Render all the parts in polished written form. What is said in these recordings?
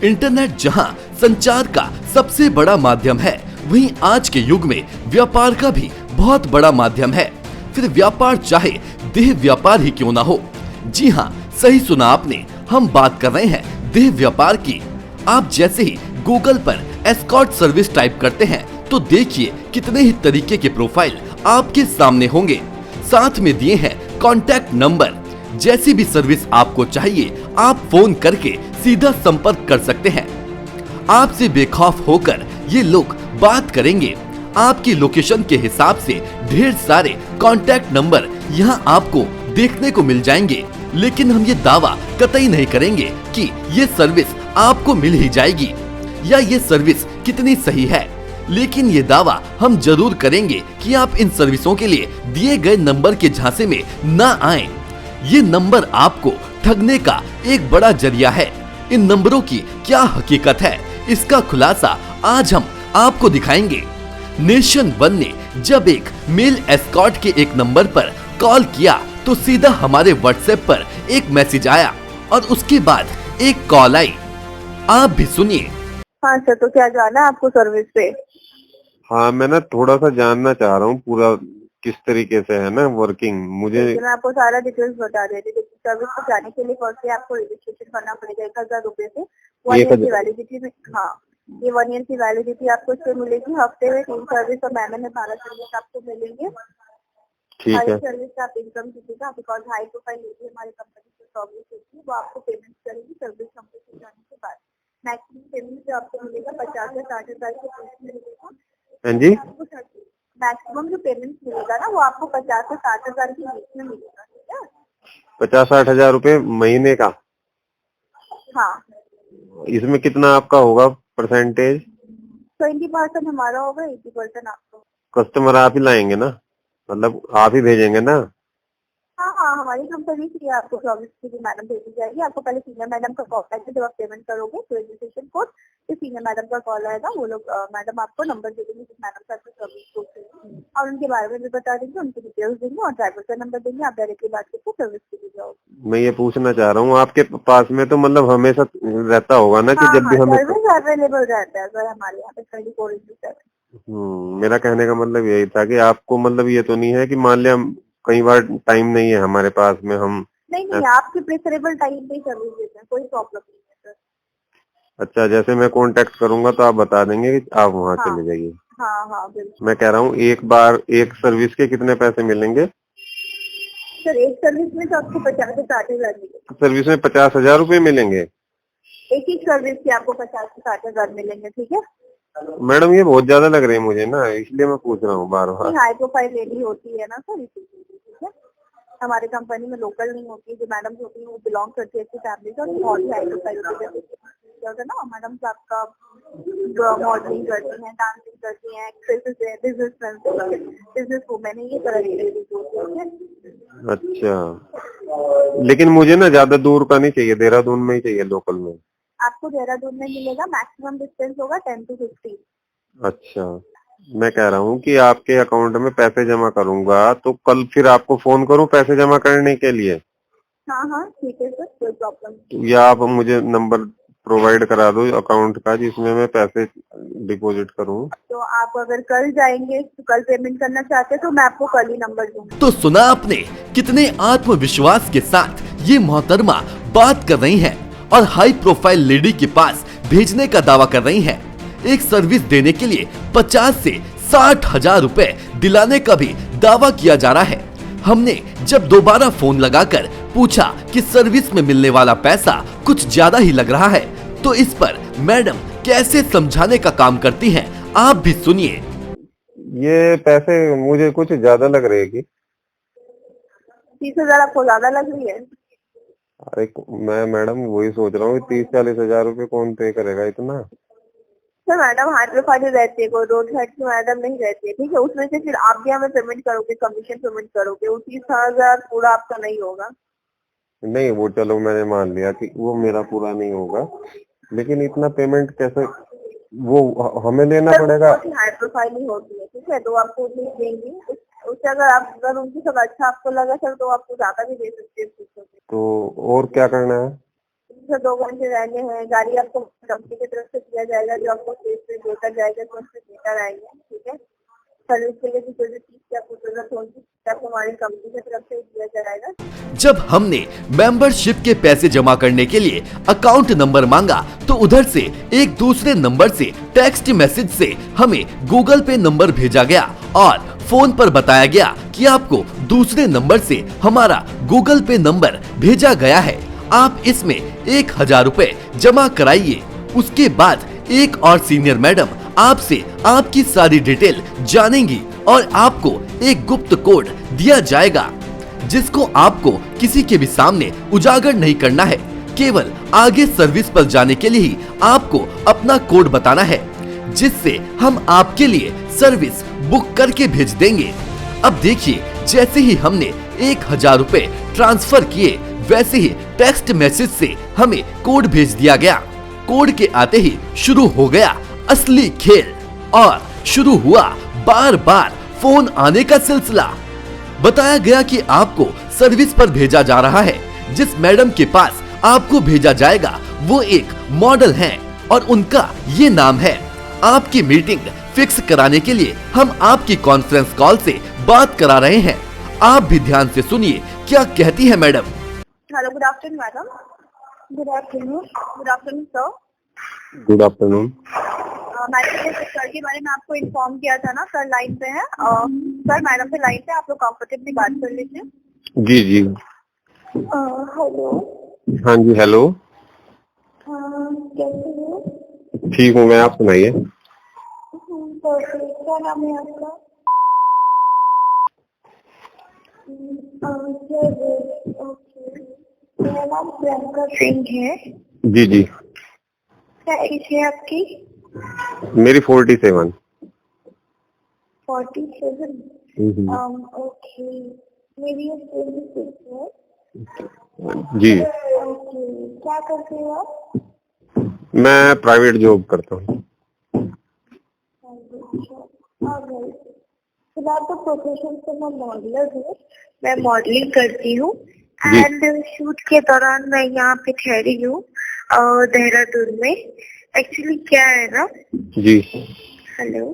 Internet जहां संचार का सबसे बड़ा माध्यम है, वहीं आज के युग में व्यापार का भी बहुत बड़ा माध्यम है। फिर व्यापार चाहे देह व्यापार ही क्यों ना हो। जी हाँ, सही सुना आपने, हम बात कर रहे हैं देह व्यापार की। आप जैसे ही गूगल पर एस्कॉर्ट सर्विस टाइप करते हैं तो देखिए कितने ही तरीके के प्रोफाइल आपके सामने होंगे। साथ में दिए हैं कॉन्टैक्ट नंबर। जैसी भी सर्विस आपको चाहिए आप फोन करके सीधा संपर्क कर सकते हैं। आपसे बेखौफ होकर ये लोग बात करेंगे। आपकी लोकेशन के हिसाब से ढेर सारे कॉन्टैक्ट नंबर यहाँ आपको देखने को मिल जाएंगे, लेकिन हम ये दावा कतई नहीं करेंगे कि ये सर्विस आपको मिल ही जाएगी या ये सर्विस कितनी सही है। लेकिन ये दावा हम जरूर करेंगे कि आप इन सर्विसों के लिए दिए गए नंबर के झांसे में ना आएं। ये नंबर आपको ठगने का एक बड़ा जरिया है। इन नंबरों की क्या हकीकत है, इसका खुलासा आज हम आपको दिखाएंगे। नेशन वन ने जब एक मेल एस्कॉर्ट के एक नंबर पर कॉल किया तो सीधा हमारे व्हाट्सएप पर एक मैसेज आया और उसके बाद एक कॉल आई। आप भी सुनिए। हाँ सर, तो क्या जाना है आपको सर्विस पे? हाँ, मैं ना थोड़ा सा जानना चाह रहा हूँ पूरा किस तरीके से है ना वर्किंग। मुझे मैं आपको सारा डिटेल्स बता देती हूँ। सर्विस पे जाने के लिए फर्स्ट आपको रजिस्ट्रेशन करना पड़ेगा 1,000 रुपए से। 1 ईयर की वैलिडिटी में, हाँ ये 1 ईयर की वैलिडिटी आपको इससे मिलेगी। हफ्ते में 3 सर्विस और महीने में 12 सर्विस आपको मिलेंगे। ठीक है। सर्विस आप इनकम कीजिएगा बिकॉज हाई प्रोफाइल लेडी हमारी कंपनी से सर्विस होती है, वो आपको पेमेंट करेगी सर्विस कंप्लीट हो जाने के बाद। मैक्सिमम पेमेंट जो आपको मिलेगा 50 से 60 हजार के बीच में मिलेगा। हाँ जी, मैक्सिमम जो पेमेंट मिलेगा ना वो आपको 50 से 60 हजार के बीच में मिलेगा। ठीक है, 50-60 हजार रुपए महीने का। हाँ, इसमें कितना आपका होगा परसेंटेज? 20% हमारा होगा, 80% आपको। कस्टमर आप ही लाएंगे ना, मतलब आप ही भेजेंगे ना? हाँ हाँ, हमारी कंपनी से आपको सर्विस के लिए मैडम भेजी जाएगी। आपको पहले सीनियर मैडम का कॉल आएगा जब आप पेमेंट करोगे तो रजिस्ट्रेशन कोड से सीनियर मैडम का कॉल आएगा। वो लोग मैडम आपको नंबर दे देंगे जिस मैडम से आपको सर्विस बुक करेंगे और उनके बारे में भी बता देंगे, उनकी डिटेल्स देंगे और ड्राइवर का नंबर देंगे। आप डायरेक्टली बात करके सर्विस के लिए जाओगे। मैं ये पूछना चाह रहा हूँ आपके पास में तो मतलब हमेशा रहता होगा ना कि जब भी हमें सर्विस अवेलेबल रहता है सर हमारे यहाँ पे 24/7। मेरा कहने का मतलब यही था कि आपको मतलब ये तो नहीं है कि मान लिया कई बार टाइम नहीं है हमारे पास में, हम नहीं, आपके प्रेफरेबल टाइम पे सर्विस देते हैं, कोई प्रॉब्लम नहीं है सर। अच्छा, जैसे मैं कांटेक्ट करूंगा तो आप बता देंगे कि आप वहाँ हाँ, चले जाइए। हाँ हाँ बिल्कुल। मैं कह रहा हूँ एक बार एक सर्विस के कितने पैसे मिलेंगे? सर एक सर्विस में तो आपको 50 से 60 हजार मिलेंगे। सर्विस में 50,000 रुपए मिलेंगे? एक ही सर्विस के आपको 50 से 60 हजार मिलेंगे। ठीक है मैडम ये बहुत ज्यादा लग रही है मुझे ना, इसलिए मैं पूछ रहा हूँ बार बार। हाई प्रोफाइल लेडी होती है ना सर, इसीलिए। ठीक है, हमारे कंपनी में लोकल नहीं होती है। जो मैडम होती है वो बिलोंग करती है अच्छी फैमिली से और बहुत ही हाई प्रोफाइल होती है ना। मैडम आपका मॉडलिंग करती हैं, डांसिंग करती हैं, एक्ट्रेसेस है, बिजनेस वुमेन है, ये तरह की लेडीज होती है। अच्छा, लेकिन मुझे ना ज्यादा दूर का नहीं चाहिए, देहरादून में ही चाहिए, लोकल में। आपको देहरादून में मिलेगा, मैक्सिमम डिस्टेंस होगा 10 to 15। अच्छा, मैं कह रहा हूँ कि आपके अकाउंट में पैसे जमा करूंगा तो कल फिर आपको फोन करूँ पैसे जमा करने के लिए? हाँ हाँ ठीक है सर, कोई प्रॉब्लम नहीं। या आप मुझे नंबर प्रोवाइड करा दो अकाउंट का जिसमें मैं पैसे डिपॉजिट करूँ। तो आप अगर कल जाएंगे तो कल पेमेंट करना चाहते हैं तो मैं आपको कल ही नंबर दूंगी। तो सुना आपने कितने आत्मविश्वास के साथ ये मोहतरमा बात कर रही हैं और हाई प्रोफाइल लेडी के पास भेजने का दावा कर रही हैं। एक सर्विस देने के लिए 50 से 60 हजार रुपए दिलाने का भी दावा किया जा रहा है। हमने जब दोबारा फोन लगाकर पूछा कि सर्विस में मिलने वाला पैसा कुछ ज्यादा ही लग रहा है तो इस पर मैडम कैसे समझाने का काम करती हैं, आप भी सुनिए। ये पैसे मुझे कुछ ज्यादा लग रहे हैं कि 30,000 आपको ज्यादा लग रही है? अरे मैं मैडम वही सोच रहा हूँ 30-40 हजार रुपए कौन पे करेगा इतना? सर मैडम हाई प्रोफाइल रहती है, कोई रोड साइड की मैडम नहीं रहती है। ठीक है, उसमें से फिर आप भी हमें पेमेंट करोगे, कमीशन पेमेंट करोगे, वो 30,000 पूरा आपका नहीं होगा। नहीं वो चलो मैंने मान लिया कि वो मेरा पूरा नहीं होगा, लेकिन इतना पेमेंट कैसे वो हमें लेना पड़ेगा? हाई प्रोफाइल ही होती है। ठीक है, तो आपको उतनी देंगे। उससे अगर उनकी सब अच्छा आपको लगा सर तो आपको ज्यादा भी दे सकते हैं। तो और क्या करना है? से 2 घंटे रहने हैं, गाड़ी आपको कंपनी की तरफ से दिया जाएगा जो आपको स्टेज पे लेकर जाएगा, तो उससे लेकर आएंगे, ठीक है। सर्विस के लिए जो चीज की आपको जरूरत होगी आपको हमारी कंपनी की तरफ से दिया जाएगा। जब हमने मेंबरशिप के पैसे जमा करने के लिए अकाउंट नंबर मांगा तो उधर से एक दूसरे नंबर से टेक्स्ट मैसेज से हमें गूगल पे नंबर भेजा गया और फोन पर बताया गया कि आपको दूसरे नंबर से हमारा गूगल पे नंबर भेजा गया है, आप इसमें 1000 रुपए जमा कराइए। उसके बाद एक और सीनियर मैडम आपसे आपकी सारी डिटेल जानेंगी और आपको एक गुप्त कोड दिया जाएगा जिसको आपको किसी के भी सामने उजागर नहीं करना है, केवल आगे सर्विस पर जाने के लिए ही आपको अपना कोड बताना है, जिससे हम आपके लिए सर्विस बुक करके भेज देंगे। अब देखिए, जैसे ही हमने 1000 रुपए ट्रांसफर किए वैसे ही टेक्स्ट मैसेज से हमें कोड भेज दिया गया। कोड के आते ही शुरू हो गया असली खेल और शुरू हुआ बार बार फोन आने का सिलसिला। बताया गया कि आपको सर्विस पर भेजा जा रहा है, जिस मैडम के पास आपको भेजा जाएगा वो एक मॉडल हैं और उनका ये नाम है। आपकी मीटिंग फिक्स कराने के लिए हम आपकी कॉन्फ्रेंस कॉल से बात करा रहे हैं, आप भी ध्यान से सुनिए क्या कहती है madam. Hello, good afternoon madam. Good afternoon. Good afternoon sir. Good afternoon. Madam ने सर के बारे में आपको इन्फॉर्म किया था ना, सर लाइन पे है। सर मैडम से लाइन पे, आप लोग कंफर्टेबली बात कर लीजिए। जी जी। हेलो। हाँ जी, हेलो। कैसे हो? ठीक हूँ मैं, आप सुनाइए। क्या नाम है आपका? ओके, मेरा नाम प्रियंका सिंह है। जी जी। क्या एज है आपकी? मेरी 47। 47। ओके, मेरी एज 26 है। जी। ओके, क्या करते हो आप? मैं प्राइवेट जॉब करता हूँ। फिलहाल तो प्रोफेशन से मैं मॉडलर हूँ, मैं मॉडलिंग करती हूँ एंड शूट के दौरान मैं यहाँ पे ठहरी हूँ देहरादून में। एक्चुअली क्या है ना जी। हेलो,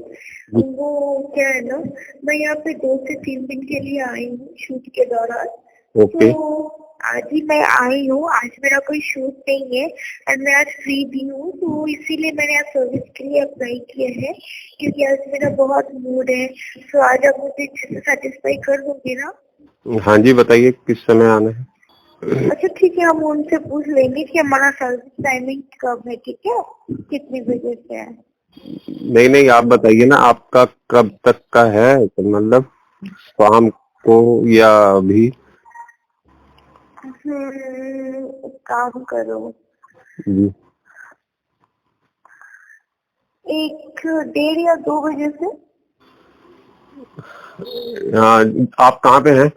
वो क्या है ना, मैं यहाँ पे 2 से 3 दिन के लिए आई हूँ शूट के दौरान। ओके। तो आज ही मैं आई हूँ, आज मेरा कोई शूट नहीं है एंड मैं आज फ्री भी हूँ, तो इसीलिए मैंने आज सर्विस के लिए अप्लाई किया है क्योंकि आज मेरा बहुत मूड है। तो आज आप मुझे अच्छे से सेटिस्फाई कर दोगे ना? हाँ जी, बताइए किस समय आना है। अच्छा ठीक है, हम उनसे पूछ लेंगे कि हमारा सर्विस टाइमिंग कब है, ठीक है, कितने बजे से है। नहीं नहीं, आप बताइए ना आपका कब तक का है, तो मतलब शाम को या अभी। काम करो, जी। 1, 1:30 या 2 बजे से। आप कहाँ पे हैं?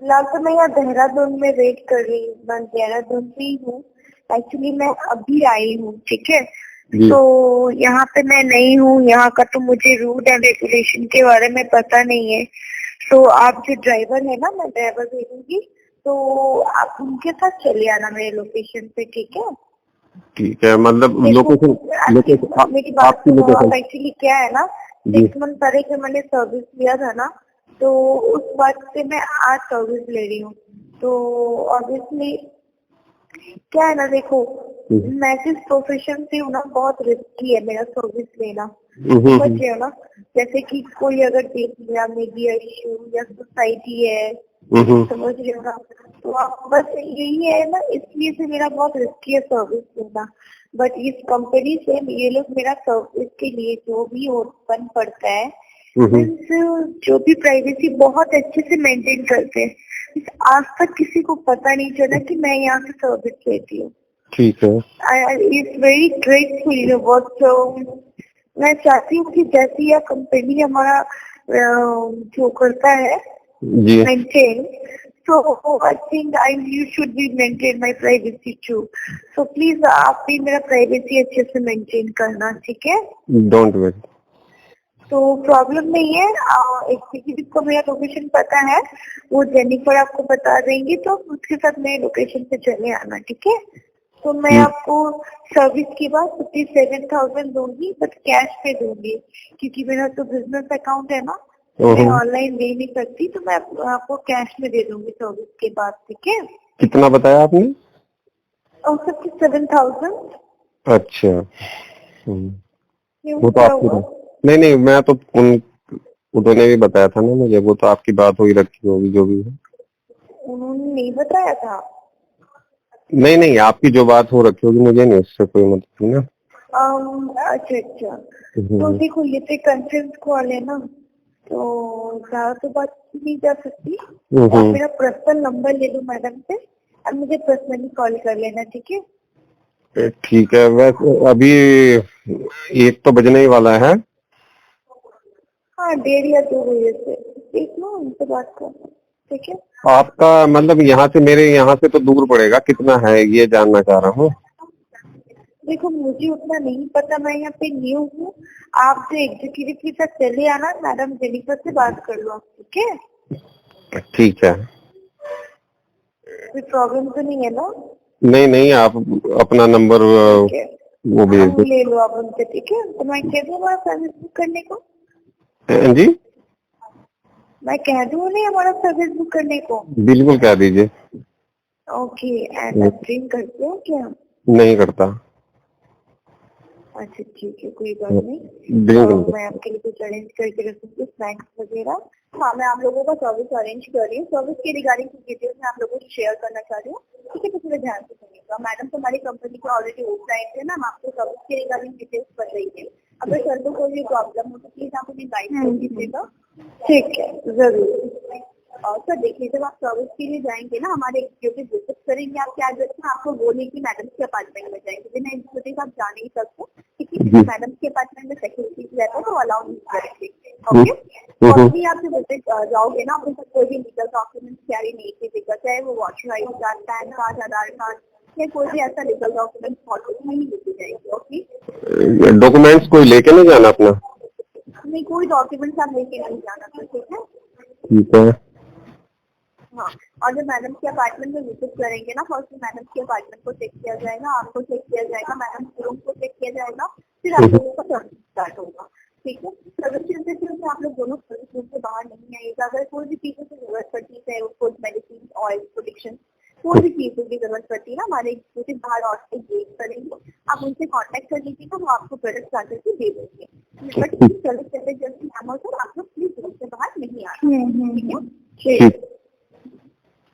फिलहाल तो मैं यहाँ देहरादून में वेट कर रही हूँ, मैं देहरादून से ही हूँ। एक्चुअली मैं अभी आई हूँ, ठीक है। तो यहाँ पे मैं नहीं हूँ, यहाँ का तो मुझे रूल एंड रेगुलेशन के बारे में पता नहीं है। तो आप जो ड्राइवर है ना, मैं ड्राइवर भेजूंगी, तो आप उनके साथ चले आना मेरे लोकेशन पे, ठीक है। ठीक है, मतलब लोकेशन मेरी बात आपकी सुनो। लोकेशन। एक्चुअली क्या है ना, 6 मंथ पहले जब मैंने सर्विस लिया था ना, तो उस वक्त से मैं आज सर्विस ले रही हूँ। तो ऑब्वियसली क्या है ना, देखो मैं जिस प्रोफेशन से हूँ ना, बहुत रिस्की है मेरा सर्विस लेना, समझ रहे हो ना। जैसे कि कोई अगर देख लिया मीडिया इश्यू या सोसाइटी है, समझ रहे हो ना। तो आप बस यही है ना, इसलिए से मेरा बहुत रिस्की है सर्विस लेना। बट इस कंपनी से ये लोग मेरा सर्विस के लिए जो भी ओपन पड़ता है, जो भी प्राइवेसी बहुत अच्छे से मेंटेन करते हैं। आज तक किसी को पता नहीं चला कि मैं यहाँ से सर्विस लेती हूँ। ठीक है। इट्स वेरी ग्रेटफुल बहुत। मैं चाहती हूँ कि जैसी यह कंपनी हमारा जो करता है maintain, so I think you should be maintain my privacy too. So please आप भी मेरा प्राइवेसी अच्छे से मेंटेन करना, ठीक है। Don't worry. तो प्रॉब्लम नहीं है, एग्जीक्यूटिव को मेरा लोकेशन पता है, वो जेनिफर आपको बता देंगे, तो उसके साथ मेरे लोकेशन पे चले आना, ठीक है। तो मैं आपको सर्विस के बाद 57,000 दूंगी, बट कैश पे दूंगी, क्योंकि मेरा तो बिजनेस अकाउंट है ना, मैं ऑनलाइन दे नहीं सकती, तो मैं आपको कैश में दे दूंगी सर्विस के बाद, ठीक है। कितना बताया आपने? 57,000। अच्छा। क्यों, वो तो क्या आपकी हुआ? नहीं नहीं, मैं तो उन्होंने भी बताया था ना मुझे, वो तो आपकी बात हुई रखी होगी जो भी है। उन्होंने नहीं बताया था। नहीं नहीं, आपकी जो बात हो रखी होगी, मुझे नहीं उससे कोई मतलब ना। अच्छा अच्छा, तो देखो ये तो कॉन्फ्रेंस कॉल है ना, तो ज्यादा तो बात नहीं जा सकती। आप मेरा पर्सनल नंबर ले लो मैडम से, और मुझे पर्सनली कॉल कर लेना, ठीक है। ठीक है। वैसे अभी 1 तो बजने ही वाला है। हाँ, 1:30 या 2 बजे से देख लो, उनसे बात करना, ठीक है। आपका मतलब यहाँ से, मेरे यहाँ से तो दूर पड़ेगा, कितना है ये जानना चाह रहा हूँ। देखो मुझे उतना नहीं पता, मैं यहाँ पे न्यू हूँ। आप जो एग्जीक्यूटिव के साथ चले आना, मैडम जेनिफर से बात कर लो, ठीक है। ठीक है। कोई प्रॉब्लम तो नहीं है ना? नहीं नहीं, आप अपना नंबर ठीक है, वो भेज दो। ले लो आप उनसे, ठीक है। तो मैं कह दूँ हमारा सर्विस बुक करने को? जी, मैं कह दूँ नहीं हमारा सर्विस बुक करने को? बिल्कुल कह दीजिए। ओके, एंड आप ड्रिंक करते हो क्या? नहीं करता। अच्छा ठीक है, कोई बात नहीं। ड्रिंक मैं आपके लिए कुछ अरेंज करके रखूंगी, स्नैक्स वगैरह। हाँ, मैं आप लोगों का सर्विस अरेंज कर रही हूँ। सर्विस के रिगार्डिंग कुछ डिटेल्स मैं आप लोगों को शेयर करना चाह रही हूँ, ठीक है। तो थोड़ा ध्यान से सुनिएगा। मैडम तो हमारी कंपनी की ऑलरेडी वेबसाइट है ना, हम आपको सर्विस के रिगार्डिंग डिटेल्स कर रही है। अगर सर को कोई भी प्रॉब्लम हो तो प्लीज आप उन्हें गाइड कर दीजिएगा, ठीक है, जरूर। और सर देखिए, जब आप सर्विस के लिए जाएंगे ना, हमारे एग्जीक्यूटिव विजिट करेंगे आपके एड्रेस में, आपको बोले कि मैडम के अपार्टमेंट में जाएंगे, बिना एग्जीक्यूटिव आप जा नहीं सकते, ठीक है। मैडम के अपार्टमेंट में सिक्योरिटी रहता है, तो अलाउ नहीं करेंगे, ओके। और भी आप जब विजिट जाओगे ना, अपने साथ कोई भी लीगल डॉक्यूमेंट कैरी नहीं कीजिएगा, चाहे वो voter I card, pan card, Aadhaar card, या कोई भी ऐसा लीगल डॉक्यूमेंट फॉलो नहीं लेके जाएंगे, ओके। डॉक्यूमेंट्स कोई लेके नहीं जाना अपना? नहीं, कोई डॉक्यूमेंट्स आप लेके नहीं जाना, ठीक है। ठीक है। हाँ, और जब मैडम के अपार्टमेंट में विजिट करेंगे ना, फर्स्ट मैडम के अपार्टमेंट को चेक किया जाएगा, आपको चेक किया जाएगा, मैडम के रूम को चेक किया जाएगा, फिर आप लोगों का सर्विस स्टार्ट होगा, ठीक है। सर्विस से आप लोग दोनों सर्विस रूम से बाहर नहीं आएगा। अगर कोई भी चीजों की जरूरत पड़ती है, फूड, मेडिसिन, ऑयल, प्रोटेक्शन, कोई भी चीजों की जरूरत पड़ती है ना, हमारे एग्जीक्यूटिव बाहर और से वेट करेंगे, आप उनसे कांटेक्ट कर लीजिएगा, वो आपको प्रोडक्ट आकर के दे देंगे। बट सर्विस करते जल्दी नाम हो सर, आप लोग प्लीज रूम से बाहर नहीं आना, ठीक है।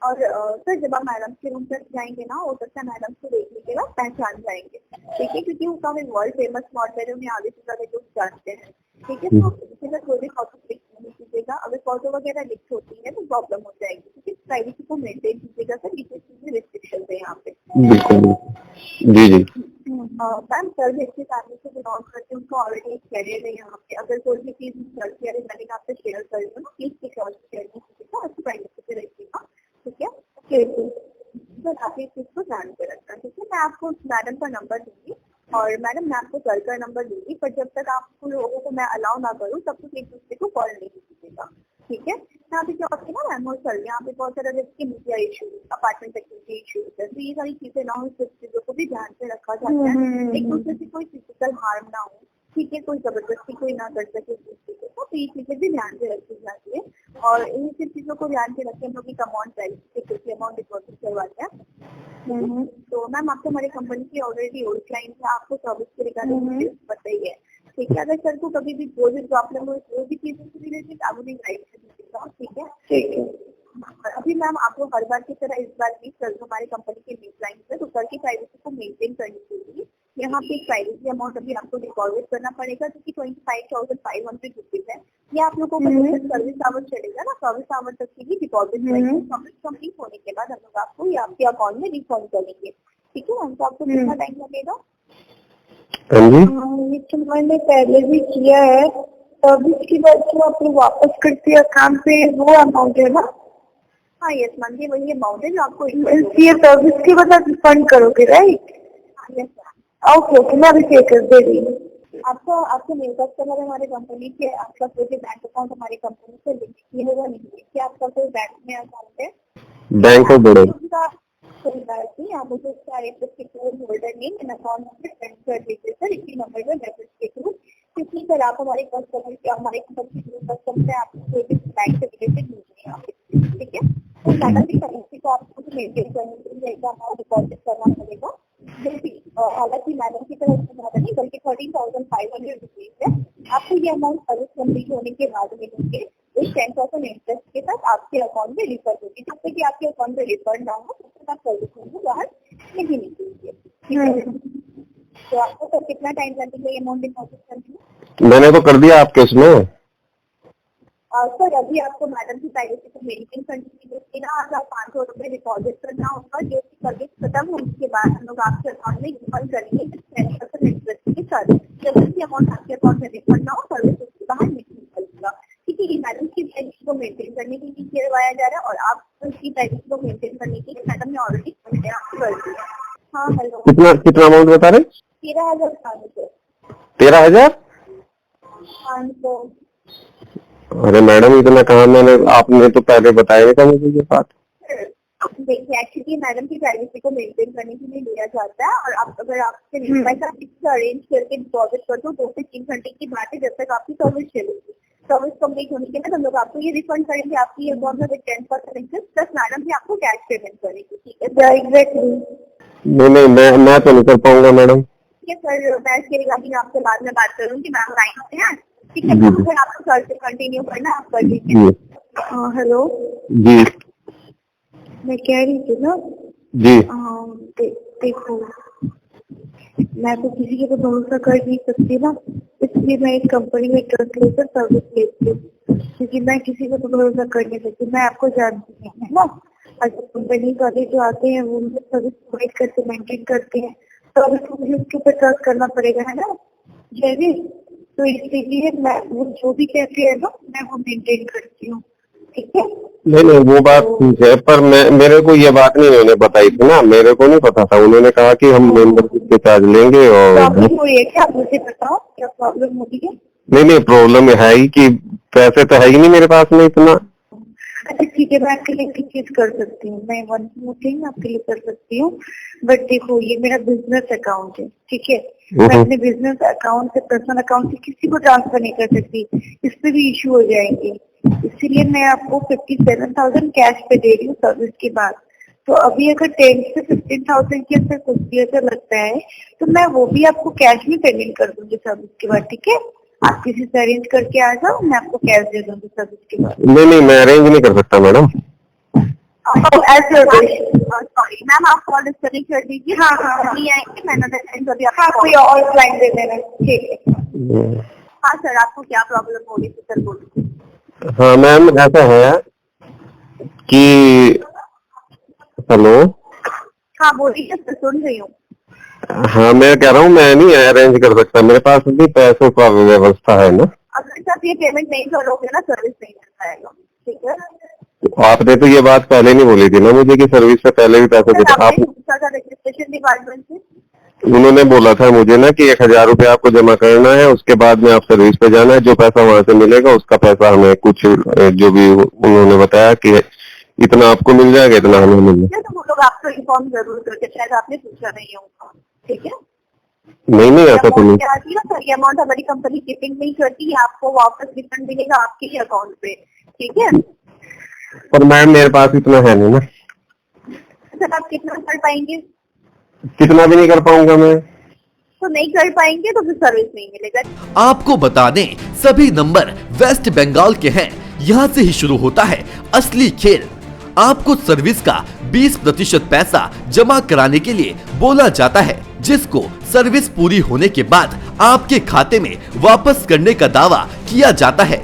और सर जब आप मैडम के रूम तक जाएंगे ना, हो सकता है मैडम को देख लीजिएगा, पहचान जाएंगे, ठीक है, क्योंकि वो काफी वर्ल्ड फेमस मॉडल है, उन्हें आगे से ज्यादा लोग जानते हैं, ठीक है। तो इसमें कोई भी फोटो क्लिक नहीं कीजिएगा, अगर फोटो वगैरह लिख होती है तो प्रॉब्लम हो जाएगी, क्योंकि प्राइवेसी को मेंटेन कीजिएगा सर, ये चीजें रिस्ट्रिक्शन है यहाँ पे। बिल्कुल। जी जी। मैम, सर जिसकी फैमिली से बिलोंग करते हैं उनको ऑलरेडी एक कैरियर है यहाँ पे। अगर कोई भी चीज सर की मैंने आपसे शेयर कर रही हूँ ना, प्लीज शेयर नहीं कीजिएगा, अच्छी प्राइवेसी पे रखिएगा, ठीक है। सर आप इस चीज को ध्यान पे रखना, ठीक है। मैं आपको मैडम का नंबर दूंगी, और मैडम मैं आपको सर का नंबर दूंगी, पर जब तक आपको लोगों को मैं अलाउ ना करूँ तब तक एक दूसरे को कॉल नहीं कीजिएगा, ठीक है। यहाँ पे क्या होती है ना मैम और सर, यहाँ पे बहुत सारे जिसके media issues, apartment security issues है, तो ये सारी चीजें ना हो, इस चीजों को भी ध्यान से रखा जाता है, एक दूसरे से कोई फिजिकल हार्म ना हो, ठीक है, कोई जबरदस्ती कोई ना कर सके दूसरे को, तो ये चीजें भी ध्यान से रखी जाती है। और इन सब चीजों को ध्यान से रखें, हम लोग एक अमाउंट प्राइवेसी अमाउंट डिपॉजिट करवाते हैं। तो मैम आपको हमारी कंपनी की ऑलरेडी ओल्ड क्लाइंट है, आपको सर्विस के रिगार्डिंग पता ही है, ठीक है। अगर सर को कभी भी कोई भी प्रॉब्लम हो, कोई भी चीजों से रिलेटेड, आप उन्हें गाइड कर दीजिएगा, ठीक है, ठीक है। अभी मैम आपको हर बार की तरह इस बार भी सर हमारी कंपनी के न्यू क्लाइंट है, तो सर की प्राइवेसी को मेंटेन करने के लिए यहाँ पे प्राइवेसी अमाउंट अभी आपको डिपॉजिट करना पड़ेगा, जो कि 25,500 रुपीज है। ये आप लोगों का सर्विस आवर चलेगा ना, सर्विस आवर तक की डिपॉजिट सर्विस कंप्लीट होने के बाद हम लोग आपको ये आपके अकाउंट में रिफंड करेंगे, ठीक है मैम। तो आपको कितना टाइम लगेगा? ये मैंने पहले भी किया है, सर्विस की बाद जो आपने वापस करती है अकाउंट पे, वो अमाउंट है ना? हाँ यस मैम, ये वही अमाउंट है जो आपको ये सर्विस के बाद आप रिफंड करोगे, right? Yes ma'am. Okay okay, मैं अभी पे कर दे रही हूँ। आपको आपके मेल कस्टमर हमारे कंपनी के, आपका कोई भी बैंक अकाउंट हमारी कंपनी से लिंक किया होगा नहीं है? क्या आपका कोई बैंक में अकाउंट है? Bank of Baroda. उसका कोई बात नहीं, आप मुझे उसका IFSC code, holder name and account number send कर दीजिए सर इसी नंबर पर मैसेज के थ्रू। क्योंकि सर आप हमारे कस्टमर के, हमारे कंपनी के कस्टमर से आपको कोई भी बैंक से रिलेटेड नहीं है, ठीक है? तो मैडम की करेंसी को आपको मेंटेन करने के लिए अमाउंट डिपॉजिट करना पड़ेगा। हालांकि मैडम की तरफ से ज्यादा नहीं बल्कि 13,500 रुपीज है। आपको ये अमाउंट सर्विस कंप्लीट होने के बाद मिलेंगे, इस 10% इंटरेस्ट के साथ आपके अकाउंट में रिफंड होगी। जब तक कि आपके अकाउंट में रिफंड ना हो तब तक आप सर्विस को बाहर नहीं निकलेंगे। तो आपको सर कितना टाइम लगेगा ये अमाउंट डिपॉजिट करने में? मैंने तो कर दिया आपके इसमें। सर अभी आपको मैडम की प्राइवेसी को मेंटेन करने के लिए ना 500 रुपए डिपॉजिट करना होगा, जो कि सर्विस खत्म होने के बाद हम लोग आपके अकाउंट में रिफंड करेंगे 10% इंटरेस्ट के साथ। जब भी अमाउंट आपके अकाउंट में रिफंड ना हो सर्विस उसके बाहर नहीं निकलेगा, क्योंकि ये मैडम की प्राइवेसी को मेंटेन करने के लिए करवाया जा रहा है और आप उसकी प्राइवेसी को मेंटेन करने के लिए मैडम ने ऑलरेडी कर दिया। हाँ हेलो, कितना अमाउंट बता रहे? 13,500। 13,500? अरे मैडम इतना कहा मैंने, आपने तो पहले बताया नहीं था मुझे ये बात। देखिए एक्चुअली मैडम की प्राइवेसी को मेंटेन करने के लिए लिया जाता है और आप अगर आपसे पैसा अरेंज करके डिपॉजिट कर दो 2 से 3 घंटे की बात है, जब तक आपकी सर्विस चलेगी। सर्विस कंप्लीट होने के बाद हम लोग आपको ये रिफंड करेंगे आपकी अकाउंट में 10% इंटरेस्ट प्लस मैडम भी आपको कैश पेमेंट करेगी, ठीक है? एग्जैक्टली। नहीं मैं तो नहीं कर पाऊंगा मैडम। ठीक है सर, मैं इसके रिगार्डिंग आपसे बाद में बात करूंगी, मैम लाइन पे हैं, ठीक है? फिर आपको कल से कंटिन्यू करना आप कर लीजिए। हेलो जी, मैं कह रही थी ना जी देखो मैं तो किसी के तो भरोसा कर नहीं सकती ना, इसलिए मैं इस कंपनी में ट्रांसलेटर सर्विस लेती हूँ, क्योंकि मैं किसी को तो भरोसा कर नहीं सकती। मैं आपको जानती हूँ ना, अगर कंपनी वाले जो आते हैं वो मुझे सर्विस प्रोवाइड करके मेंटेन करते हैं तो अभी तो मुझे उसके ऊपर ट्रस्ट करना पड़ेगा, है ना जयवीर? तो इसीलिए मैं वो जो भी कहते हैं ना मैं वो मेंटेन करती हूँ, ठीक है? नहीं वो बात ठीक है, पर मेरे को ये बात नहीं उन्होंने बताई थी ना, मेरे को नहीं पता था। उन्होंने कहा कि हम मेंबरशिप के चार्ज लेंगे और प्रॉब्लम हो रही है क्या? आप मुझे बताओ क्या प्रॉब्लम हो रही है? नहीं प्रॉब्लम है ही कि पैसे तो है ही नहीं मेरे पास में इतना। अच्छा ठीक है, मैं आपके लिए एक चीज कर सकती हूँ, मैं वन मोर थिंग आपके लिए कर सकती हूँ। बट देखो ये मेरा बिजनेस अकाउंट है, ठीक है? मैं अपने बिजनेस अकाउंट से पर्सनल अकाउंट से किसी को ट्रांसफर नहीं कर सकती, इस पे भी इश्यू हो जाएंगे। इसीलिए मैं आपको 57,000 कैश पे दे रही हूँ सर्विस के बाद। तो अभी अगर 10 से 15,000 के अंदर कुछ भी ऐसा लगता है तो मैं वो भी आपको कैश में पेमेंट कर दूंगी सर्विस के बाद, ठीक है? आप किसी से अरेंज करके आ जाओ, मैं आपको कैश दे दूंगी सर्विस के बाद। नहीं मैं अरेंज नहीं कर सकता मैडम। सॉरी मैम, आप कॉल डिस्कनेक्ट कर दीजिए। हाँ नहीं आएंगे, मैंने कोई और क्लाइंट दे देना, ठीक है? हाँ सर, आपको क्या प्रॉब्लम हो रही थी सर बोलिए। हाँ मैम ऐसा है कि हेलो, हाँ बोलिए सर, सुन रही हूँ। हाँ मैं कह रहा हूँ मैं नहीं अरेंज कर सकता, मेरे पास भी पैसों का व्यवस्था है ना। अगर आप ये पेमेंट नहीं करोगे ना सर्विस नहीं कर पाएगा, ठीक है? आपने तो ये बात पहले नहीं बोली थी ना मुझे कि सर्विस से पहले भी पैसे देते आप। रजिस्ट्रेशन डिपार्टमेंट से उन्होंने बोला था मुझे ना कि 1,000 रुपये आपको जमा करना है, उसके बाद में आप सर्विस पे जाना है, जो पैसा वहाँ से मिलेगा उसका पैसा हमें कुछ जो भी उन्होंने बताया कि इतना आपको मिल जाएगा, इतना हमें मिल जाएगा। तो वो लोग आपको इन्फॉर्म जरूर करके, शायद आपने पूछा नहीं होगा, ठीक है? नहीं ऐसा तो नहीं। क्या आती है सर, ये अमाउंट हमारी कंपनी कीपिंग नहीं करती है, आपको वापस रिफंड मिलेगा आपके ही अकाउंट पे, ठीक है? पर मैम मेरे पास इतना है नहीं ना। सर आप कितना कर पाएंगे? कितना भी नहीं कर पाऊंगा मैं। तो नहीं कर पाएंगे तो फिर सर्विस नहीं मिलेगा। आपको बता दें सभी नंबर वेस्ट बंगाल के हैं, यहाँ से ही शुरू होता है असली खेल। आपको सर्विस का 20% पैसा जमा कराने के लिए बोला जाता है, जिसको सर्विस पूरी होने के बाद आपके खाते में वापस करने का दावा किया जाता है।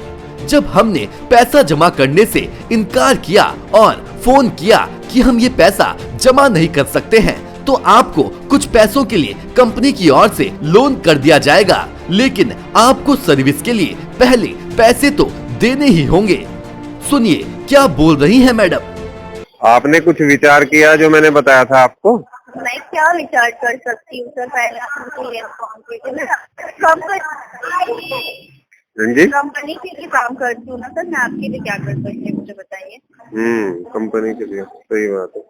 जब हमने पैसा जमा करने से इनकार किया और फोन किया कि हम ये पैसा जमा नहीं कर सकते हैं, तो आपको कुछ पैसों के लिए कंपनी की ओर से लोन कर दिया जाएगा, लेकिन आपको सर्विस के लिए पहले पैसे तो देने ही होंगे। सुनिए क्या बोल रही हैं मैडम। आपने कुछ विचार किया जो मैंने बताया था आपको? मैं क्या रिचार्ज कर सकती हूँ सर? पहले आप मुझे ये इन्फॉर्म कीजिए। जी कंपनी के लिए काम करती हूँ ना सर, मैं आपके लिए क्या कर सकती हूँ मुझे बताइए। कंपनी के लिए सही बात है,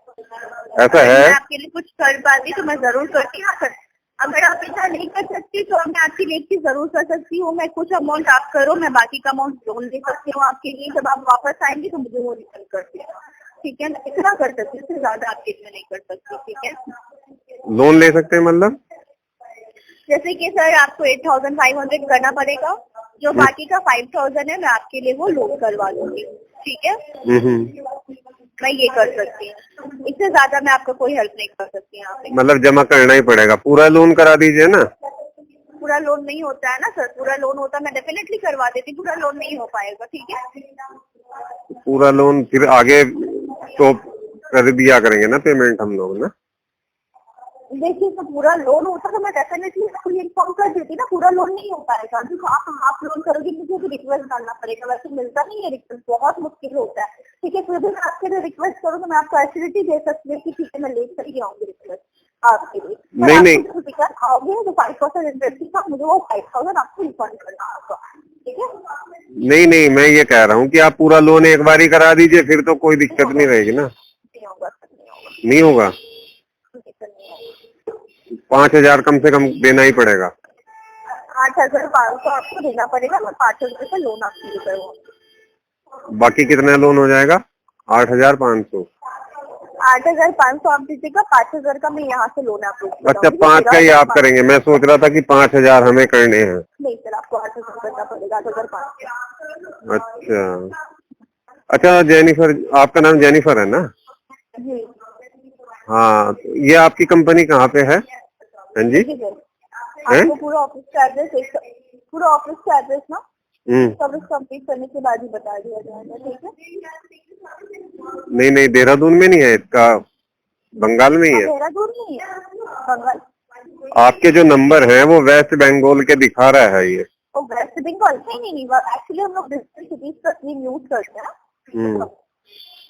ऐसा अगर है। मैं आपके लिए कुछ कर पाती तो मैं जरूर करती ना सर। अगर आप इतना नहीं कर सकती तो मैं आपके लिए चीज जरूर कर सकती हूँ। मैं कुछ अमाउंट आप करो, मैं बाकी का अमाउंट लोन ले सकती हूँ आपके लिए। जब आप वापस आएंगे तो मुझे वो रिटर्न कर देना, ठीक है? इतना कर सकती हूँ, इससे ज्यादा आपके लिए नहीं कर सकती, ठीक है? लोन ले सकते हैं मतलब? जैसे कि सर आपको 8,500 करना पड़ेगा, जो बाकी का 5,000 है मैं आपके लिए वो लोन करवा दूंगी, ठीक है? मैं ये कर सकती हूँ, इससे ज्यादा मैं आपका कोई हेल्प नहीं कर सकती यहाँ पे। मतलब जमा करना ही पड़ेगा, पूरा लोन करा दीजिए ना। पूरा लोन नहीं होता है ना सर, पूरा लोन होता मैं डेफिनेटली करवा देती, पूरा लोन नहीं हो पाएगा, ठीक है? पूरा लोन फिर आगे तो कर दिया करेंगे ना पेमेंट हम लोग ना। देखिए तो पूरा लोन होता तो मैं डेफिनेटली आपको इन्फॉर्म कर देती ना। पूरा लोन नहीं हो पाएगा, जो आप हाफ लोन करोगे मुझे भी रिक्वेस्ट डालना पड़ेगा, वैसे मिलता नहीं है रिक्वेस्ट, बहुत मुश्किल होता है, ठीक है? फिर भी मैं आपके लिए रिक्वेस्ट करूँ तो मैं आपको एसिडिटी दे सकती हूँ कि ठीक है मैं लेट करके आऊंगी रिक्वेस्ट आपके लिए। नहीं आओगे तो 5% इंटरेस्ट के साथ मुझे वो 5,000 आपको रिफंड करना होगा, ठीक है? नहीं, मैं ये कह रहा हूँ कि आप पूरा लोन एक बार ही करा दीजिए, फिर तो कोई दिक्कत नहीं रहेगी ना। नहीं होगा सर, नहीं होगा, नहीं होगा? नहीं होगा। 5,000 कम से कम देना ही पड़ेगा। 8,500 आपको देना पड़ेगा, मैं 5,000 का लोन आपके लिए करवाऊंगी। बाकी कितना लोन हो जाएगा? 8,500। 8,500 आप दीजिएगा, 5,000 का मैं यहाँ से लोन अप्रूव अच्छा, 5 का ही आप करेंगे? मैं सोच रहा था कि 5,000 हमें करने हैं। नहीं सर, आपको 8,000 करना पड़ेगा, 8,500। अच्छा जेनिफर, आपका नाम जेनिफर है ना? जी हाँ, तो ये आपकी कंपनी कहाँ पे है? हाँ जी, आपको पूरा ऑफिस का एड्रेस, पूरा ऑफिस का एड्रेस ना सर्विस कंप्लीट करने के बाद ही बता दिया जाएगा, ठीक है? नहीं, देहरादून में नहीं है इसका, बंगाल में ही है। देहरादून नहीं है, बंगाल। आपके जो नंबर है वो वेस्ट बंगाल के दिखा रहा है ये। तो वेस्ट बंगाल नहीं, एक्चुअली हम लोग डिस्ट्रिक्ट सिटीज का थीम यूज करते हैं।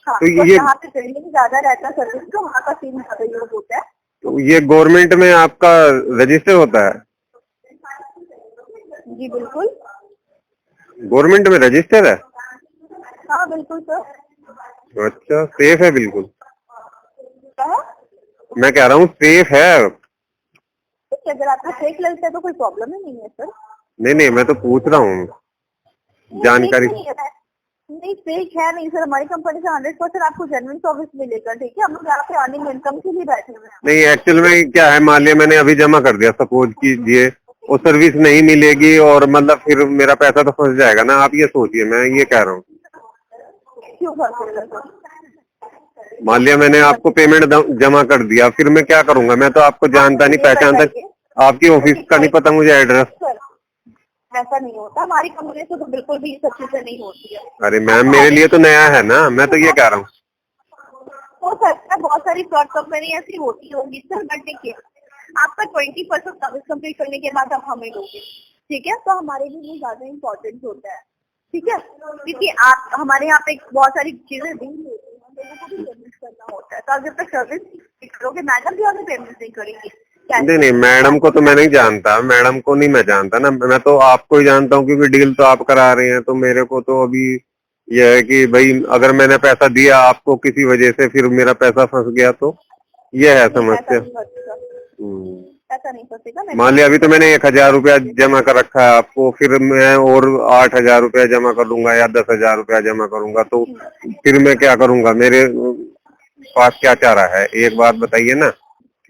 हाँ, तो ये यहाँ पे ट्रेंडिंग ज्यादा रहता है सर्विस का, वहाँ का सीन ज्यादा यूज होता है। तो ये गवर्नमेंट में आपका रजिस्टर होता है? जी बिल्कुल, गवर्नमेंट में रजिस्टर है? हाँ बिल्कुल सर। अच्छा, सेफ है बिल्कुल? क्या है? मैं कह रहा हूँ सेफ है। अगर आपको फेक लगता है तो कोई प्रॉब्लम ही नहीं है सर। नहीं, मैं तो पूछ रहा हूँ जानकारी। नहीं फेक है नहीं सर, हमारी कंपनी से 100% आपको जेन्युइन सर्विस मिलेगा, ठीक है? हम लोग यहाँ पे अर्निंग इनकम के लिए बैठे हुए हैं। नहीं, एक्चुअल में क्या है, मान लिया मैंने अभी जमा कर दिया, सपोज कीजिए वो सर्विस नहीं मिलेगी और मतलब फिर मेरा पैसा तो फंस जाएगा ना। आप ये सोचिए, मैं ये कह रहा हूँ। क्यों फंसेगा सर? मान लिया मैंने आपको पेमेंट जमा कर दिया, फिर मैं क्या करूंगा? मैं तो आपको जानता नहीं पहचानता, आपकी ऑफिस का नहीं पता मुझे एड्रेस। ऐसा नहीं होता, हमारी कंपनी से तो बिल्कुल भी सब चीजें नहीं होती है। अरे मैम, मेरे लिए तो नया है ना, मैं तो ये कह रहा हूँ। हो सकता है बहुत सारी फ्रॉड कंपनी ऐसी होती होगी सर, बट देखिए आपका 20% सर्विस कंप्लीट करने के बाद आप हमें दोगे, ठीक है? तो हमारे लिए ये ज्यादा इम्पोर्टेंट होता है, ठीक है? क्योंकि आप हमारे यहाँ पे बहुत सारी चीजें डील होती है, लोगों को भी पेमेंट करना होता है, तो आप जब तक सर्विस करोगे मैडम भी हमें पेमेंट नहीं करेंगे। नहीं, मैडम को तो मैं नहीं जानता, मैडम को नहीं मैं जानता ना, मैं तो आपको ही जानता हूँ क्योंकि डील तो आप करा रहे हैं। तो मेरे को तो अभी यह है कि भाई अगर मैंने पैसा दिया आपको किसी वजह से, फिर मेरा पैसा फंस गया तो यह है समस्या। ऐसा नहीं फंसेगा। मान लिया अभी तो मैंने 1,000 रुपया जमा कर रखा है आपको, फिर मैं और 8,000 रुपया जमा कर लूंगा या 10,000 रुपया जमा करूंगा, तो फिर मैं क्या करूंगा? मेरे पास क्या चारा है, एक बात बताइए ना।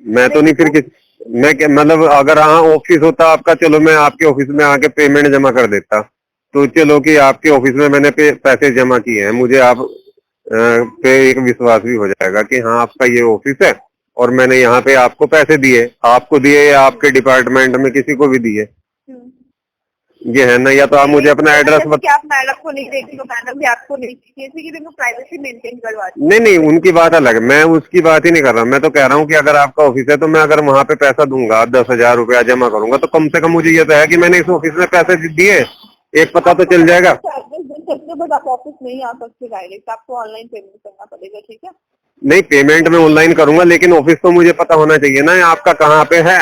मैं तो नहीं फिर मैं क्या मतलब, अगर हाँ ऑफिस होता आपका, चलो मैं आपके ऑफिस में आके पेमेंट जमा कर देता, तो चलो कि आपके ऑफिस में मैंने पैसे जमा किए हैं, मुझे आप पे एक विश्वास भी हो जाएगा कि हाँ आपका ये ऑफिस है और मैंने यहाँ पे आपको पैसे दिए, आपको दिए या आपके डिपार्टमेंट में किसी को भी दिए, ये है ना? या तो आप मुझे अपना एड्रेस बता। आप मैडम को नहीं देखी तो मैडम भी आपको नहीं देखी, जैसे कि प्राइवेसी मेंटेन करवा। नहीं, उनकी बात अलग है, मैं उसकी बात ही नहीं कर रहा। मैं तो कह रहा हूँ कि अगर आपका ऑफिस है तो मैं अगर वहाँ पे पैसा दूंगा, 10,000 रुपया जमा करूंगा, तो कम से कम मुझे ये तो है कि मैंने इस ऑफिस में पैसे दिए, एक पता तो चल जाएगा। बस आप ऑफिस नहीं आ सकते डायरेक्ट, आपको ऑनलाइन पेमेंट करना पड़ेगा, ठीक है? नहीं, पेमेंट मैं ऑनलाइन करूंगा, लेकिन ऑफिस तो मुझे पता होना चाहिए ना आपका कहाँ पे है।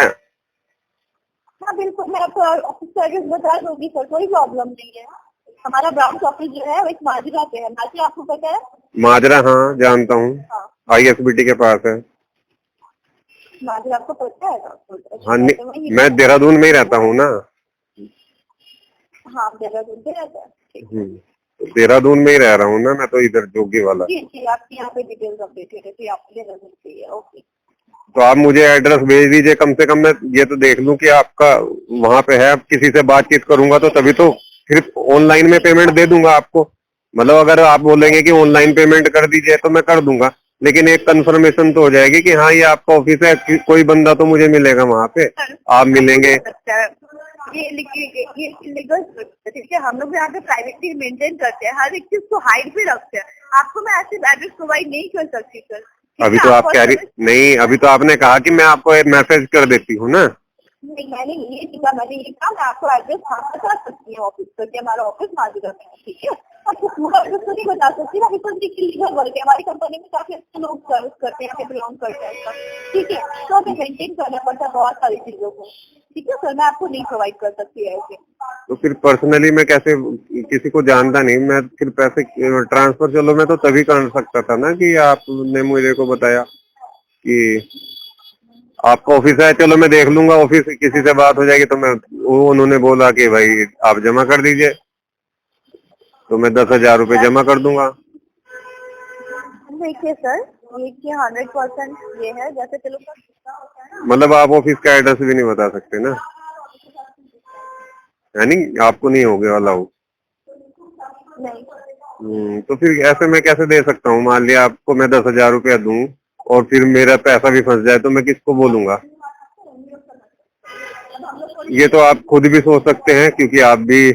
हाँ बिल्कुल, मैं आपको ऑफिस का एड्रेस बता दूंगी सर, कोई प्रॉब्लम नहीं है। हमारा ब्रांच ऑफिस जो है वो एक माजरा पे है। माजरा आपको पता है? माजरा, हाँ जानता हूँ, हाँ, ISBT के पास है। माजरा आपको पता है? हाँ, मैं देहरादून में ही रहता हूँ ना। हाँ, देहरादून पे रहता है। ठीक है। देहरादून में ही रह रहा हूँ ना मैं, तो इधर जोगी वाला। जी जी, आपकी यहाँ पे डिटेल्स अपडेटेड है, तो आप देहरादून पे है। ओके, तो आप मुझे एड्रेस भेज दीजिए, कम से कम मैं ये तो देख लूं कि आपका वहाँ पे है। अब किसी से बातचीत करूंगा तो तभी तो सिर्फ ऑनलाइन में पेमेंट दे दूंगा आपको। मतलब अगर आप बोलेंगे कि ऑनलाइन पेमेंट कर दीजिए तो मैं कर दूंगा, लेकिन एक कंफर्मेशन तो हो जाएगी कि हाँ ये आपका ऑफिस है, कोई बंदा तो मुझे मिलेगा वहाँ पे, आप मिलेंगे। ये लीगल, ठीक है। हम लोग यहाँ पे प्राइवेसी मेंटेन करते हैं, हर एक चीज को हाइड पे रखते हैं। आपको मैं ऐसे एड्रेस प्रोवाइड नहीं कर सकती सर। अभी तो आप कह रही नहीं, अभी तो आपने कहा कि मैं आपको एक मैसेज कर देती हूँ ना। नहीं, मैंने ये किया, मैंने ये कहा मैं आपको एड्रेस हाँ बता सकती हूँ ऑफिस का, कि हमारा ऑफिस माजरा में है, ठीक है। आपको पूरा एड्रेस तो नहीं बता सकती ना, बिकॉज ये लीगल वर्क है। हमारी कंपनी में काफी अच्छे लोग सर्विस करते हैं, यहाँ पे बिलोंग करते हैं, ठीक है। तो हमें मेंटेन करना पड़ता है बहुत सारी चीजों को, ठीक है सर। मैं आपको नहीं प्रोवाइड कर सकती ऐसे। तो फिर पर्सनली मैं कैसे, किसी को जानता नहीं मैं, फिर पैसे ट्रांसफर चलो मैं तो तभी कर सकता था ना कि आपने मुझे को बताया कि आपका ऑफिस है। चलो मैं देख लूंगा, ऑफिस किसी से बात हो जाएगी तो मैं, उन्होंने बोला कि भाई आप जमा कर दीजिए, तो मैं 10,000 रुपये जमा कर दूंगा। देखिए सर, ये 100% ये है, जैसे चलो सर, मतलब आप ऑफिस का एड्रेस भी नहीं बता सकते ना, यानी आपको नहीं हो गया वाला हो। नहीं। तो फिर ऐसे मैं कैसे दे सकता हूँ? मान लिया आपको मैं 10,000 रुपया दूं और फिर मेरा पैसा भी फंस जाए तो मैं किसको बोलूंगा? ये तो आप खुद भी सोच सकते हैं, क्योंकि आप भी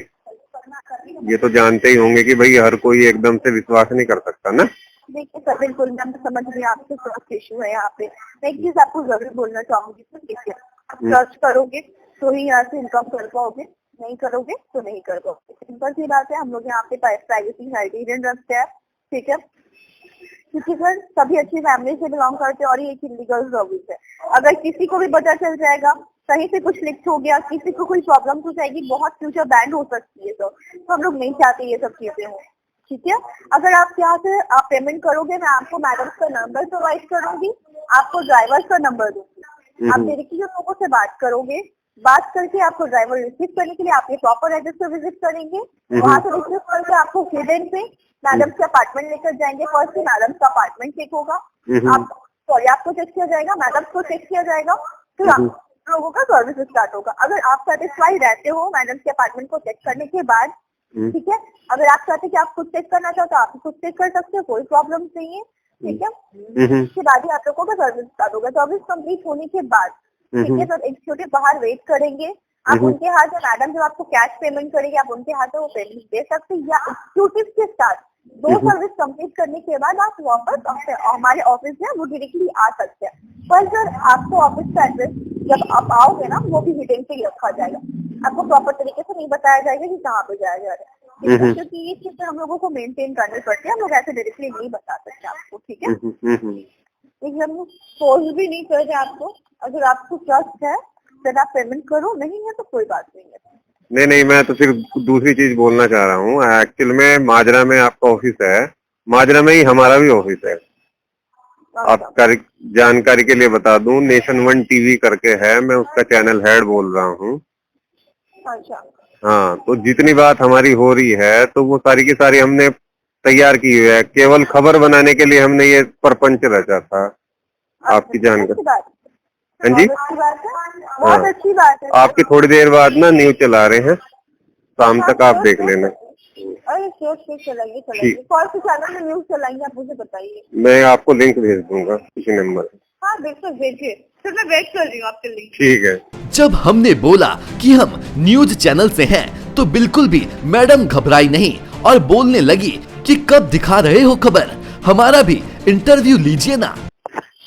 ये तो जानते ही होंगे कि भाई हर कोई एकदम से विश्वास नहीं कर सकता ना। देखिए सर, बिल्कुल मैं समझ रही हूँ आपके ट्रस्ट इशू है यहाँ पे। मैं एक चीज आपको जरूर बोलना चाहूंगी सर, देखिए आप ट्रस्ट करोगे तो ही यहाँ से इनकम कर पाओगे, नहीं करोगे तो नहीं कर पाओगे। सिंपल सी बात है, हम लोग यहाँ पे प्राइवेसी हाइजीन रखते हैं, ठीक है। क्योंकि सर सभी अच्छी फैमिली से बिलोंग करते हैं और ये एक इलीगल सर्विस है। अगर किसी को भी पता चल जाएगा, कहीं से कुछ लिख हो गया, किसी को कोई प्रॉब्लम हो जाएगी, बहुत फ्यूचर बैन हो सकती है सर। तो हम लोग नहीं चाहते ये सब चीजें हो, ठीक है। अगर आप यहाँ से आप पेमेंट करोगे, मैं आपको मैडम का नंबर प्रोवाइड करूंगी, आपको ड्राइवर का नंबर दूंगी। आप डायरेक्टली लोगों से बात करोगे, बात करके आपको ड्राइवर रिसीव करने के लिए आपके प्रॉपर एड्रेस पे विजिट करेंगे। वहाँ से रिसीव करके आपको हिडन पे मैडम के अपार्टमेंट लेकर जाएंगे। फर्स्ट मैडम का अपार्टमेंट चेक होगा, आपको चेक किया जाएगा, मैडम को चेक किया जाएगा, फिर आप लोगों का सर्विस स्टार्ट होगा। अगर आप सेटिस्फाई रहते हो मैडम के अपार्टमेंट को चेक करने के बाद, ठीक है। अगर आप चाहते कि आप खुद चेक करना चाहते हो, आप खुद चेक कर सकते हो, कोई प्रॉब्लम नहीं है, ठीक है। उसके बाद ही आप लोगों का सर्विस स्टार्ट होगा। सर्विस कंप्लीट होने के बाद, ठीक है सर, एक छोटे बाहर वेट करेंगे। आप उनके हाथ में, मैडम जब आपको कैश पेमेंट करेगी, आप उनके हाथ में वो पेमेंट दे सकते हैं, या एक्सक्लूसिव के साथ 2 सर्विस कंप्लीट करने के बाद आप वापस हमारे ऑफिस में वो डायरेक्टली आ सकते हैं। पर सर आपको ऑफिस का एड्रेस जब आप आओगे ना, वो भी हिडन पे ही रखा जाएगा। आपको प्रॉपर तरीके से नहीं बताया जाएगा कि कहाँ पे जाया जा रहा है, क्योंकि ये चीज हम लोगों को मेंटेन करनी पड़ती है। हम लोग ऐसे डायरेक्टली नहीं बता सकते आपको, ठीक है। हम फोर्स भी नहीं कर रहे आपको। अगर आपको ट्रस्ट है फिर आप पेमेंट करो, नहीं है तो कोई बात नहीं है। नहीं, मैं तो सिर्फ दूसरी चीज बोलना चाह रहा हूँ। एक्चुअल में माजरा में आपका ऑफिस है, माजरा में ही हमारा भी ऑफिस है। आपका जानकारी के लिए बता दूं, नेशन 1 TV करके है, मैं उसका चैनल हेड बोल रहा हूँ। अच्छा। हाँ, तो जितनी बात हमारी हो रही है तो वो सारी की सारी हमने तैयार की हुई है। केवल खबर बनाने के लिए हमने ये प्रपंच रचा था। आपकी जानकारी। हाँ जी, बहुत अच्छी बात है। आपकी थोड़ी देर बाद ना न्यूज चला रहे हैं, शाम तक आप देख लेना। अरे श्योर चलाइए, कौन से चैनल में न्यूज चलाएंगे आप मुझे बताइए। मैं आपको लिंक भेज दूंगा किसी नंबर। हाँ बिल्कुल भेजिए, फिर मैं वेट कर रही हूँ आपके लिंक। ठीक है। जब हमने बोला कि हम न्यूज चैनल से हैं, तो बिल्कुल भी मैडम घबराई नहीं और बोलने लगी कि कब दिखा रहे हो खबर, हमारा भी इंटरव्यू लीजिए ना।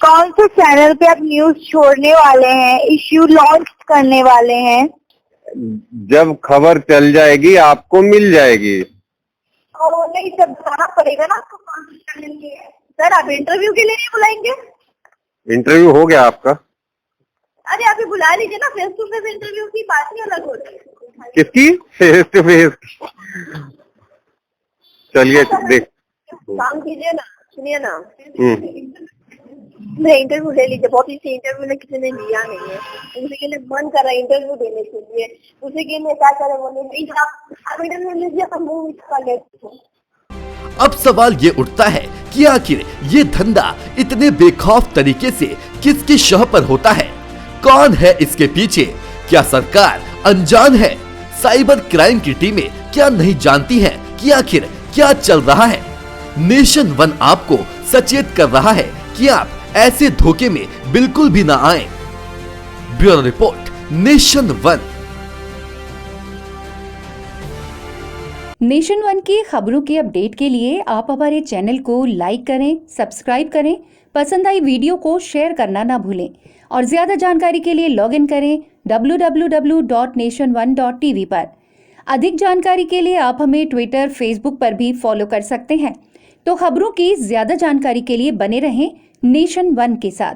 कौन से चैनल पे आप न्यूज छोड़ने वाले हैं, इश्यू लॉन्च करने वाले हैं? जब खबर चल जाएगी आपको मिल जाएगी। नहीं, तब बताना पड़ेगा ना आपको कौन से चैनल की है। सर आप इंटरव्यू के लिए नहीं बुलाएंगे? इंटरव्यू हो गया आपका? अरे आप ही बुला लीजिए ना, फेस टू फेस इंटरव्यू की बात ही अलग होती है। किसकी? Face to face? चलिए देख काम कीजिए ना, सुनिए ना, मेरा इंटरव्यू ले लीजिए। बहुत ही इंटरव्यू ने किसी ने लिया नहीं है, उसी के लिए मन कर रहा है इंटरव्यू देने के लिए। उसी के लिए क्या करे बोले, आप इंटरव्यू लीजिए तो मुंह कर लेते। अब सवाल ये उठता है कि आखिर ये धंधा इतने बेखौफ तरीके से किसकी शह पर होता है? कौन है इसके पीछे? क्या सरकार अनजान है? साइबर क्राइम की टीमें क्या नहीं जानती हैं कि आखिर क्या चल रहा है? नेशन वन आपको सचेत कर रहा है कि आप ऐसे धोखे में बिल्कुल भी ना आएं। Bureau report, nation one. Nation one की खबरों के अपडेट के लिए आप हमारे चैनल को लाइक करें, सब्सक्राइब करें, पसंद आई वीडियो को शेयर करना ना भूलें और ज्यादा जानकारी के लिए लॉग इन करें www.nation1.tv पर। अधिक जानकारी के लिए आप हमें ट्विटर, फेसबुक पर भी फॉलो कर सकते हैं। तो खबरों की ज्यादा जानकारी के लिए बने रहें नेशन वन के साथ।